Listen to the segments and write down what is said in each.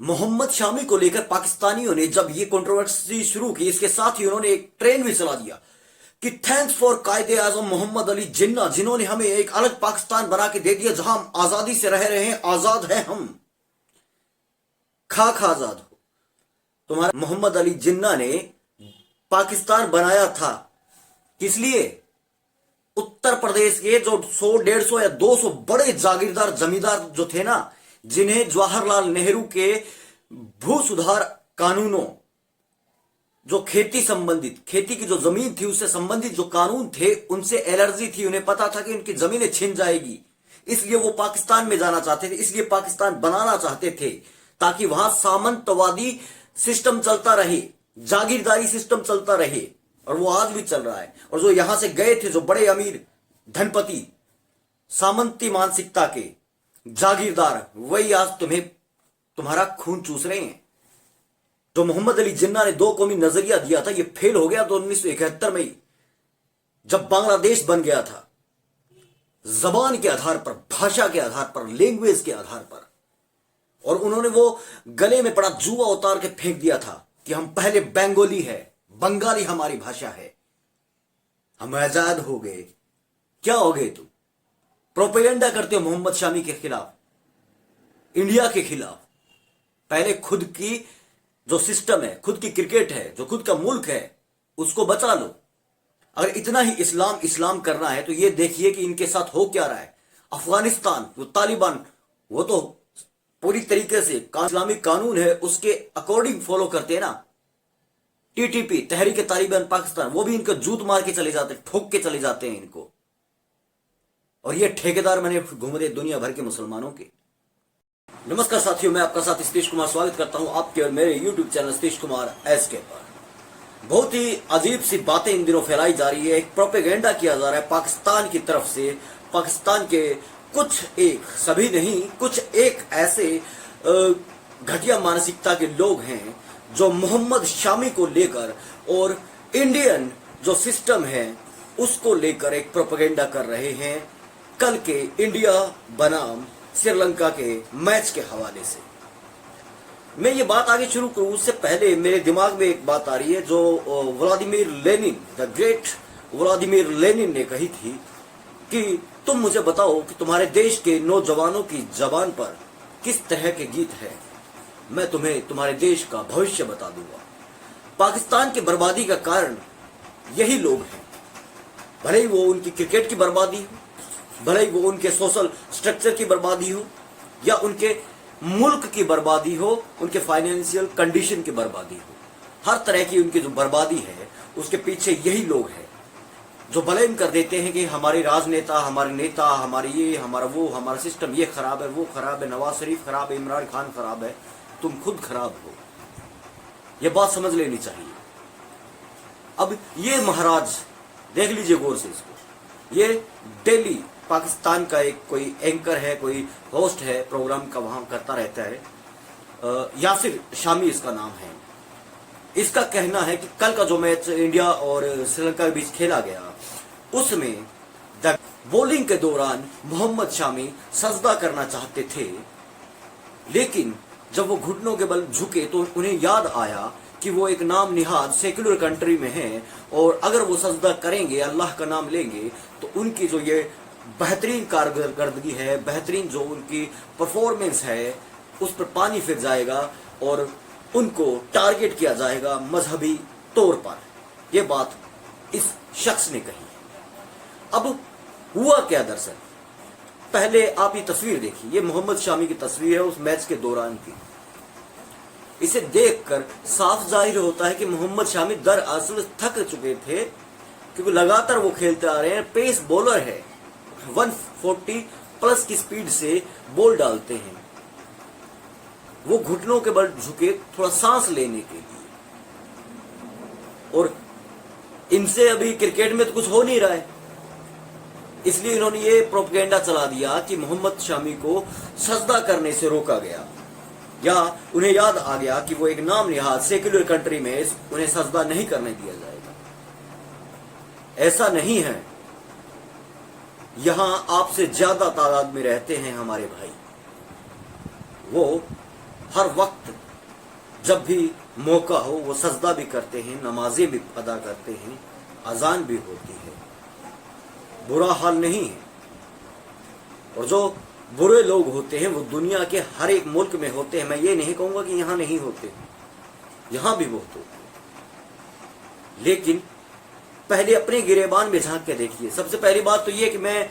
मोहम्मद शामी को लेकर पाकिस्तानियों ने जब ये कंट्रोवर्सी शुरू की, इसके साथ ही उन्होंने एक ट्रेन भी चला दिया कि थैंक्स फॉर कायदे आजम मोहम्मद अली जिन्ना, जिन्होंने हमें एक अलग पाकिस्तान बना के दे दिया जहां हम आजादी से रह रहे हैं, आजाद हैं हम, खाक आजाद हो। तुम्हारा मोहम्मद अली जिन्ना ने पाकिस्तान बनाया था किस लिए? उत्तर प्रदेश के जो 100, 150 या 200 बड़े जागीरदार जमींदार जो थे ना, जिन्हें जवाहरलाल नेहरू के भू सुधार कानूनों, जो खेती संबंधित, खेती की जो जमीन थी उससे संबंधित जो कानून थे, उनसे एलर्जी थी। उन्हें पता था कि उनकी जमीनें छिन जाएगी, इसलिए वो पाकिस्तान में जाना चाहते थे, इसलिए पाकिस्तान बनाना चाहते थे ताकि वहां सामंतवादी सिस्टम चलता रहे, जागीरदारी सिस्टम चलता रहे। और वो आज भी चल रहा है। और जो यहां से गए थे, जो बड़े अमीर धनपति, सामंती मानसिकता के जागीरदार, वही आज तुम्हारा खून चूस रहे हैं। जो मोहम्मद अली जिन्ना ने 2 कौमी नजरिया दिया था, ये फेल हो गया तो 1971 में ही, जब बांग्लादेश बन गया था, जबान के आधार पर, भाषा के आधार पर, लैंग्वेज के आधार पर। और उन्होंने वो गले में पड़ा जुआ उतार के फेंक दिया था कि हम पहले बंगाली है, बंगाली हमारी भाषा है, हम आजाद हो गए। क्या हो गए तुम? प्रोपेगेंडा करते हो मोहम्मद शामी के खिलाफ, इंडिया के खिलाफ। पहले खुद की जो सिस्टम है, खुद की क्रिकेट है, जो खुद का मुल्क है, उसको बचा लो। अगर इतना ही इस्लाम इस्लाम करना है तो ये देखिए कि इनके साथ हो क्या रहा है। अफगानिस्तान, वो तालिबान, वो तो पूरी तरीके से इस्लामिक कानून है उसके अकॉर्डिंग फॉलो करते हैं ना। टीटीपी, तहरीक तालिबान पाकिस्तान, वो भी इनको जूत मार के चले जाते, ठोक के चले जाते हैं इनको। और ये ठेकेदार बने घूम रहे दुनिया भर के मुसलमानों के। नमस्कार साथियों, मैं आपका साथी सतीश कुमार स्वागत करता हूं आपके और मेरे YouTube channel Satish Kumar SK पर। बहुत ही अजीब सी बातें इन दिनों फैलाई जा रही है, एक प्रोपेगेंडा किया जा रहा है पाकिस्तान की तरफ से। पाकिस्तान के कुछ एक, सभी नहीं, कुछ एक ऐसे घटिया मानसिकता के लोग हैं जो मोहम्मद शामी को लेकर और इंडियन जो सिस्टम है उसको लेकर एक प्रोपेगेंडा कर रहे हैं, कल के इंडिया बनाम श्रीलंका के मैच के हवाले से। मैं ये बात आगे शुरू करूं उससे पहले मेरे दिमाग में एक बात आ रही है जो Vladimir Lenin, the great Vladimir Lenin ने कही थी कि तुम मुझे बताओ कि तुम्हारे देश के नौजवानों की जबान पर किस तरह के गीत है, मैं तुम्हें तुम्हारे देश का भविष्य बता दूंगा। पाकिस्तान की बर्बादी का कारण यही लोग हैं, भले ही वो उनकी क्रिकेट की बर्बादी हो, भले ही वो उनके सोशल स्ट्रक्चर की बर्बादी हो, या उनके मुल्क की बर्बादी हो, उनके फाइनेंशियल कंडीशन की बर्बादी हो। हर तरह की उनकी जो बर्बादी है उसके पीछे यही लोग हैं जो ब्लेम कर देते हैं कि हमारे राजनेता, हमारे नेता, हमारे ये, हमारा वो, हमारा सिस्टम ये खराब है, वो खराब है, नवाज शरीफ खराब है, इमरान खान खराब है, तुम खुद खराब हो। ये बात समझ लेनी चाहिए। अब ये महाराज देख लीजिए गौर से इसको, ये डेली पाकिस्तान का एक कोई एंकर है, कोई होस्ट है प्रोग्राम का, वहां करता रहता है, यासिर शामी इसका नाम है। इसका कहना है कि कल का जो मैच इंडिया और श्रीलंका के बीच खेला गया उसमें बॉलिंग के दौरान मोहम्मद शामी सजदा करना चाहते थे, लेकिन जब वो घुटनों के बल झुके तो उन्हें याद आया कि वो एक नाम निहाद सेक्युलर कंट्री में है, और अगर वो सजदा करेंगे, अल्लाह का नाम लेंगे, तो उनकी जो ये बेहतरीन कारकर्दगी है, बेहतरीन जो उनकी परफॉर्मेंस है, उस पर पानी फिर जाएगा और उनको टारगेट किया जाएगा मजहबी तौर पर। यह बात इस शख्स ने कही। अब हुआ क्या दरअसल, पहले आप ये तस्वीर देखिए, ये मोहम्मद शामी की तस्वीर है उस मैच के दौरान की। इसे देखकर साफ जाहिर होता है कि मोहम्मद शामी दरअसल थक चुके थे, क्योंकि लगातार वो खेलते आ रहे हैं। पेस बॉलर है, 140 प्लस की स्पीड से बॉल डालते हैं। वो घुटनों के बल झुके थोड़ा सांस लेने के लिए, और इनसे अभी क्रिकेट में तो कुछ हो नहीं रहा है, इसलिए इन्होंने ये प्रोपेगेंडा चला दिया कि मोहम्मद शामी को सजदा करने से रोका गया, या उन्हें याद आ गया कि वो एक नाम निहाद सेक्युलर कंट्री में उन्हें सजदा नहीं करने दिया जाएगा। ऐसा नहीं है, यहां आपसे ज्यादा तादाद में रहते हैं हमारे भाई, वो हर वक्त जब भी मौका हो वो सजदा भी करते हैं, नमाजें भी अदा करते हैं, अजान भी होती है, बुरा हाल नहीं है। और जो बुरे लोग होते हैं वो दुनिया के हर एक मुल्क में होते हैं। मैं ये नहीं कहूंगा कि यहां नहीं होते, यहां भी बहुत होते हैं। लेकिन पहले अपने गिरेबान में झांक के देखिए। सबसे पहली बात तो ये कि मैं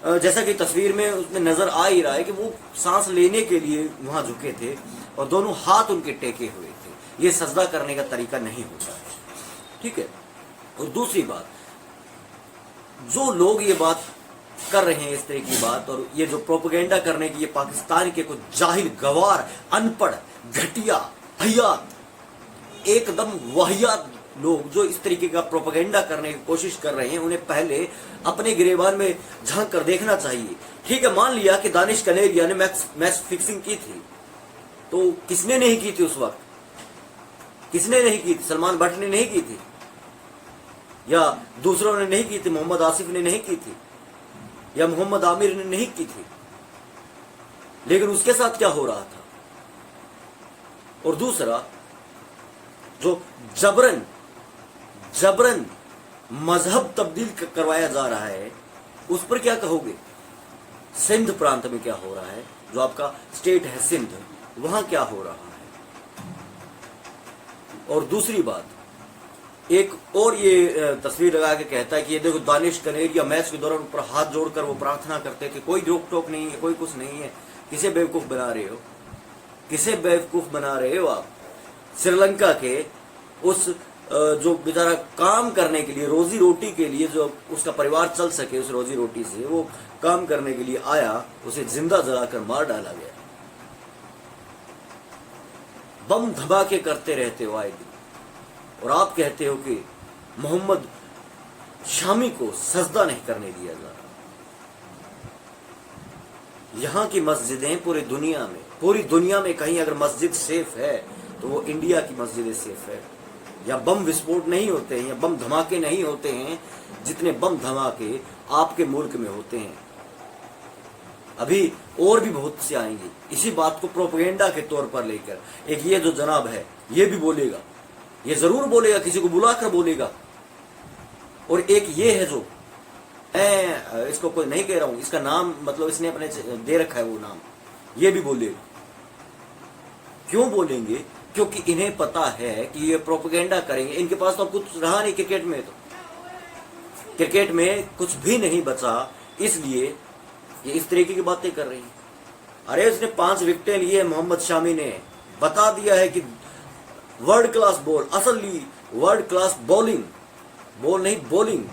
जैसा कि तस्वीर में उसमें नजर आ ही रहा है कि वो सांस लेने के लिए वहां झुके थे और दोनों हाथ उनके टेके हुए थे। ये सजदा करने का तरीका नहीं होता है, ठीक है। और दूसरी बात, जो लोग ये बात कर रहे हैं इस तरह की बात, और ये जो प्रोपेगेंडा करने की ये पाकिस्तान के कुछ जाहिल, गवार, अनपढ़, घटिया, हयात, एकदम वाहियात लोग जो इस तरीके का प्रोपेगेंडा करने की कोशिश कर रहे हैं, उन्हें पहले अपने गिरेबान में झांक कर देखना चाहिए। ठीक है, मान लिया कि दानिश कनेरिया ने मैच फिक्सिंग की थी, तो किसने नहीं की थी उस वक्त? किसने नहीं की थी? सलमान भट्ट ने नहीं की थी, या दूसरों ने नहीं की थी? मोहम्मद आसिफ ने नहीं की थी, या मोहम्मद आमिर ने नहीं की थी। लेकिन उसके साथ क्या हो रहा था? और दूसरा, जो जबरन मजहब तब्दील करवाया जा रहा है, उस पर क्या कहोगे? सिंध प्रांत में क्या हो रहा है, जो आपका स्टेट है सिंध, वहां क्या हो रहा है? और दूसरी बात, एक और ये तस्वीर लगा के कहता है कि ये देखो दानिश कनेरिया मैच के दौरान ऊपर हाथ जोड़कर वो प्रार्थना करते थे, कोई रोक टोक नहीं है, कोई कुछ नहीं है। किसे बेवकूफ बना रहे हो? किसे बेवकूफ बना रहे हो आप? श्रीलंका के उस जो बेचारा काम करने के लिए, रोजी रोटी के लिए, जो उसका परिवार चल सके उस रोजी रोटी से, वो काम करने के लिए आया, उसे जिंदा जलाकर मार डाला गया। बम धमाके करते रहते हो आए दिन, और आप कहते हो कि मोहम्मद शामी को सजदा नहीं करने दिया जा रहा। यहां की मस्जिदें पूरी दुनिया में कहीं अगर मस्जिद सेफ है तो वो इंडिया की मस्जिदें सेफ है। या बम विस्फोट नहीं होते हैं, या बम धमाके नहीं होते हैं जितने बम धमाके आपके मुल्क में होते हैं। अभी और भी बहुत से आएंगे इसी बात को प्रोपेगेंडा के तौर पर लेकर। एक ये जो जनाब है, ये भी बोलेगा, ये जरूर बोलेगा, किसी को बुलाकर बोलेगा। और एक ये है जो, मैं इसको कोई नहीं कह रहा हूं, इसका नाम मतलब इसने अपने दे रखा है वो नाम, ये भी बोलेगा। क्यों बोलेंगे? क्योंकि इन्हें पता है कि ये प्रोपेगेंडा करेंगे। इनके पास तो कुछ रहा नहीं क्रिकेट में, तो क्रिकेट में कुछ भी नहीं बचा, इसलिए ये इस तरीके की बातें कर रही हैं। अरे उसने 5 विकेटें लिए हैं, मोहम्मद शामी ने बता दिया है कि वर्ल्ड क्लास बॉल, असली वर्ल्ड क्लास बॉलिंग, बॉल नहीं बॉलिंग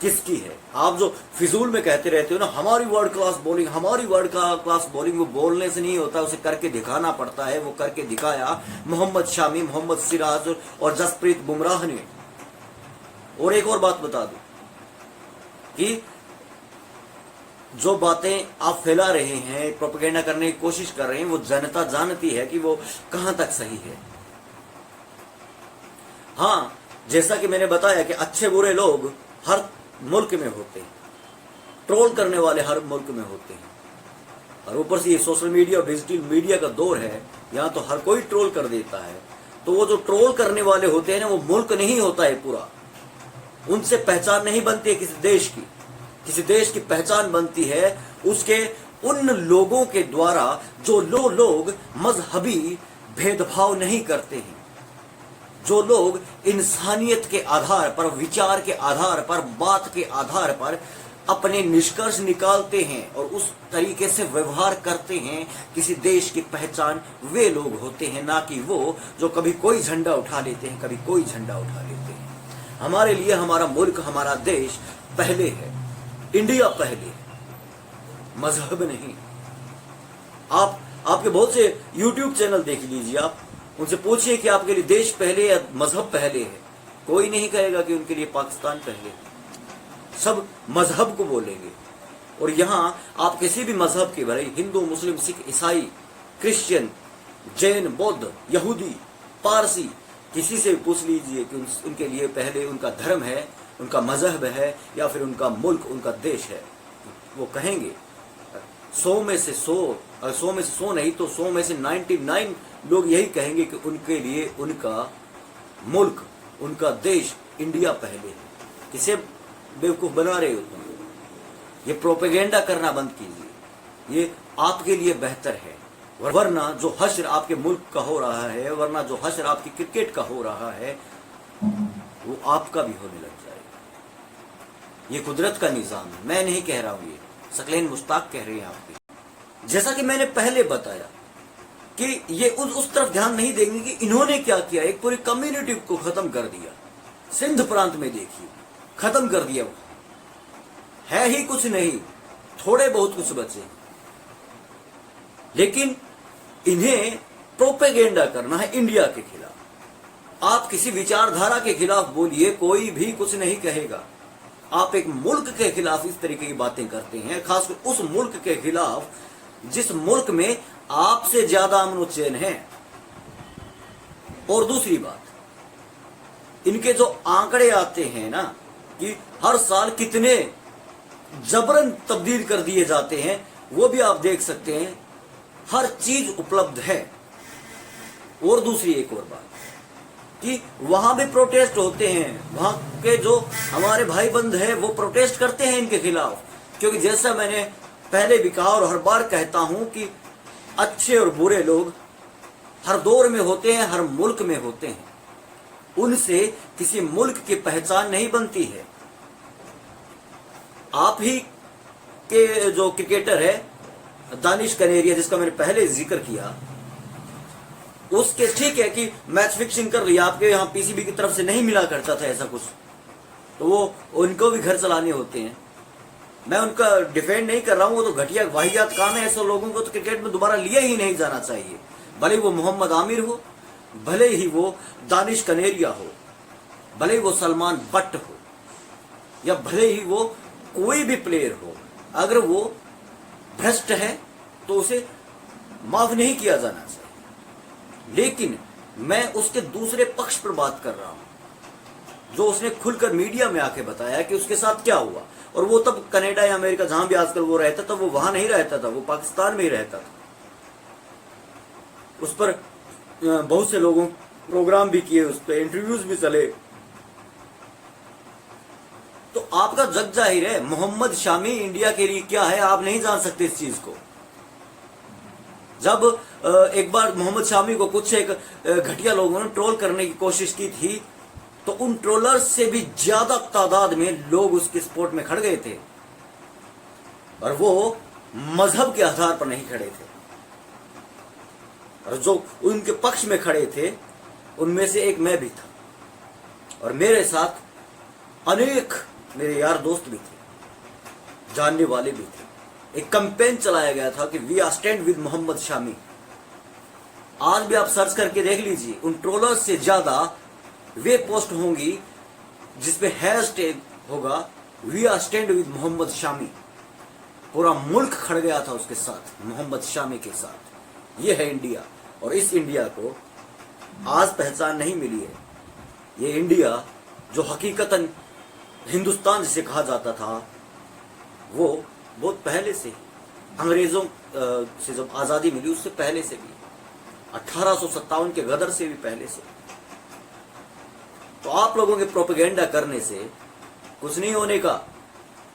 किसकी है? आप जो फिजूल में कहते रहते हो ना, हमारी वर्ल्ड क्लास बॉलिंग, हमारी वर्ल्ड क्लास बॉलिंग, वो बोलने से नहीं होता, उसे करके दिखाना पड़ता है। वो करके दिखाया मोहम्मद शामी, मोहम्मद सिराज और जसप्रीत बुमराह ने। और एक और बात बता दूं कि जो बातें आप फैला रहे हैं, प्रोपेगेंडा करने की कोशिश कर रहे हैं, वो जनता जानती है कि वो कहां तक सही है। हाँ, जैसा कि मैंने बताया कि अच्छे बुरे लोग हर मुल्क में होते हैं, ट्रोल करने वाले हर मुल्क में होते हैं। और ऊपर से ये सोशल मीडिया और डिजिटल मीडिया का दौर है, यहाँ तो हर कोई ट्रोल कर देता है। तो वो जो ट्रोल करने वाले होते हैं ना, वो मुल्क नहीं होता है पूरा, उनसे पहचान नहीं बनती है किसी देश की। किसी देश की पहचान बनती है उसके उन लोगों के द्वारा जो लोग मजहबी भेदभाव नहीं करते हैं, जो लोग इंसानियत के आधार पर, विचार के आधार पर, बात के आधार पर अपने निष्कर्ष निकालते हैं और उस तरीके से व्यवहार करते हैं। किसी देश की पहचान वे लोग होते हैं, ना कि वो जो कभी कोई झंडा उठा लेते हैं, कभी कोई झंडा उठा लेते हैं। हमारे लिए हमारा मुल्क, हमारा देश पहले है, इंडिया पहले, मजहब नहीं। आपके बहुत से YouTube चैनल देख लीजिए, आप उनसे पूछिए कि आपके लिए देश पहले या मजहब पहले है, कोई नहीं कहेगा कि उनके लिए पाकिस्तान पहले, सब मजहब को बोलेंगे। और यहाँ आप किसी भी मजहब के, भले हिंदू, मुस्लिम, सिख, ईसाई, क्रिश्चियन, जैन, बौद्ध, यहूदी, पारसी, किसी से पूछ लीजिए कि उनके लिए पहले उनका धर्म है, उनका मजहब है, या फिर उनका मुल्क, उनका देश है, वो कहेंगे 100 में से 100 अगर 100 में से 100 नहीं तो 100 में से 99 लोग यही कहेंगे कि उनके लिए उनका मुल्क, उनका देश इंडिया पहले है। किसे बेवकूफ बना रहे हो तुम? ये प्रोपेगेंडा करना बंद कीजिए, ये आपके लिए बेहतर है। वरना जो हश्र आपके मुल्क का हो रहा है, वरना जो हश्र आपकी क्रिकेट का हो रहा है, वो आपका भी होने लग जाएगा। ये कुदरत का निजाम है, मैं नहीं कह रहा हूं, ये सकलैन मुश्ताक कह रहे हैं आपके। जैसा कि मैंने पहले बताया कि ये उस तरफ ध्यान नहीं देंगे कि इन्होंने क्या किया। एक पूरी कम्युनिटी को खत्म कर दिया। सिंध प्रांत में देखिए, खत्म कर दिया। वो है ही कुछ नहीं, थोड़े बहुत कुछ बचे। लेकिन इन्हें प्रोपेगेंडा करना है इंडिया के खिलाफ। आप किसी विचारधारा के खिलाफ बोलिए, कोई भी कुछ नहीं कहेगा। आप एक मुल्क के खिलाफ इस तरीके की बातें करते हैं, खासकर उस मुल्क के खिलाफ जिस मुल्क में आपसे ज्यादा अमन चैन है। और दूसरी बात, इनके जो आंकड़े आते हैं ना कि हर साल कितने जबरन तब्दील कर दिए जाते हैं, वो भी आप देख सकते हैं। हर चीज उपलब्ध है। और दूसरी एक और बात कि वहां भी प्रोटेस्ट होते हैं, वहां के जो हमारे भाई बंद हैं वो प्रोटेस्ट करते हैं इनके खिलाफ। क्योंकि जैसा मैंने पहले भी कहा और हर बार कहता हूं कि अच्छे और बुरे लोग हर दौर में होते हैं, हर मुल्क में होते हैं। उनसे किसी मुल्क की पहचान नहीं बनती है। आप ही के जो क्रिकेटर है दानिश कनेरिया, जिसका मैंने पहले जिक्र किया, उसके ठीक है कि मैच फिक्सिंग कर लिया, आपके यहाँ पीसीबी की तरफ से नहीं मिला करता था ऐसा कुछ, तो वो उनको भी घर चलाने होते हैं। मैं उनका डिफेंड नहीं कर रहा हूं, वो तो घटिया वाहियात काम है। ऐसे लोगों को तो क्रिकेट में दोबारा लिए ही नहीं जाना चाहिए। भले ही वो मोहम्मद आमिर हो, भले ही वो दानिश कनेरिया हो, भले ही वो सलमान बट्ट हो, या भले ही वो कोई भी प्लेयर हो, अगर वो भ्रष्ट है तो उसे माफ नहीं किया जाना चाहिए। लेकिन मैं उसके दूसरे पक्ष पर बात कर रहा हूं, जो उसने खुलकर मीडिया में आके बताया कि उसके साथ क्या हुआ। और वो तब कनाडा या अमेरिका जहां भी आजकल वो रहता था, वो वहां नहीं रहता था, वो पाकिस्तान में ही रहता था। उस पर बहुत से लोगों प्रोग्राम भी किए, उस पर इंटरव्यूज भी चले। तो आपका जग जाहिर है, मोहम्मद शामी इंडिया के लिए क्या है आप नहीं जान सकते इस चीज को। जब एक बार मोहम्मद शामी को कुछ एक घटिया लोगों ने ट्रोल करने की कोशिश की थी, तो उन ट्रोलर्स से भी ज्यादा तादाद में लोग उसके सपोर्ट में खड़ गए थे, और वो मजहब के आधार पर नहीं खड़े थे। और जो उनके पक्ष में खड़े थे उनमें से एक मैं भी था, और मेरे साथ अनेक मेरे यार दोस्त भी थे, जानने वाले भी थे। एक कैंपेन चलाया गया था कि we are stand with Mohammed Shami. आज भी आप सर्च करके देख लीजिए, उन ट्रोलर्स से ज्यादा वे पोस्ट होंगी जिसमें हैशटैग होगा we are stand with Mohammed Shami. पूरा मुल्क खड़ गया था उसके साथ, मोहम्मद शामी के साथ। ये है इंडिया, और इस इंडिया को आज पहचान नहीं मिली है। ये इंडिया जो हकीकतन हिंदुस्तान जिसे कहा जाता था, वो बहुत पहले से ही, अंग्रेजों से जब आजादी मिली उससे पहले से भी, 1857 के गदर से भी पहले से। तो आप लोगों के प्रोपेगेंडा करने से कुछ नहीं होने का।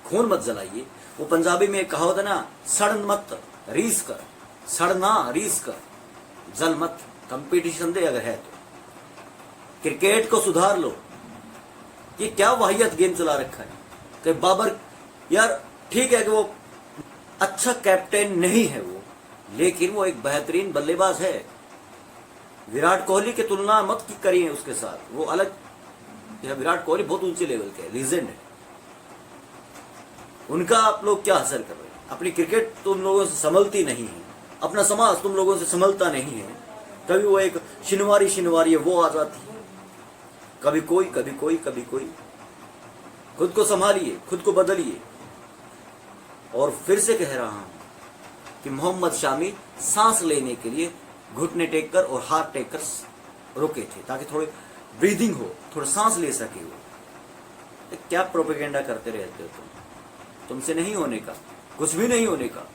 खून मत जलाइए। वो पंजाबी में एक कहावत है ना, सड़ मत रीस कर, सड़ना रीस कर, जल मत। कंपटीशन दे अगर है तो क्रिकेट को सुधार लो। ये क्या वाहियत गेम चला रखा है कि बाबर, यार ठीक है कि वो अच्छा कैप्टन नहीं है वो, लेकिन वो एक बेहतरीन बल्लेबाज है। विराट कोहली की तुलना मत करिए उसके साथ, वो अलग। विराट कोहली बहुत ऊंचे लेवल के लीजेंड है, उनका आप लोग क्या असर कर रहे हैं? अपनी क्रिकेट तुम लोगों से संभलती नहीं है, अपना समाज तुम लोगों से संभलता नहीं है। कभी वो एक शिनवारी है वो आ जाती है, कभी कोई कभी कोई कभी कोई। खुद को संभालिए, खुद को बदलिए। और फिर से कह रहा हूं कि मोहम्मद शामी सांस लेने के लिए घुटने टेक कर और हाथ टेक कर रुके थे, ताकि थोड़ी ब्रीदिंग हो, थोड़ा सांस ले सके वो। क्या प्रोपेगेंडा करते रहते हो तुमसे नहीं होने का, कुछ भी नहीं होने का।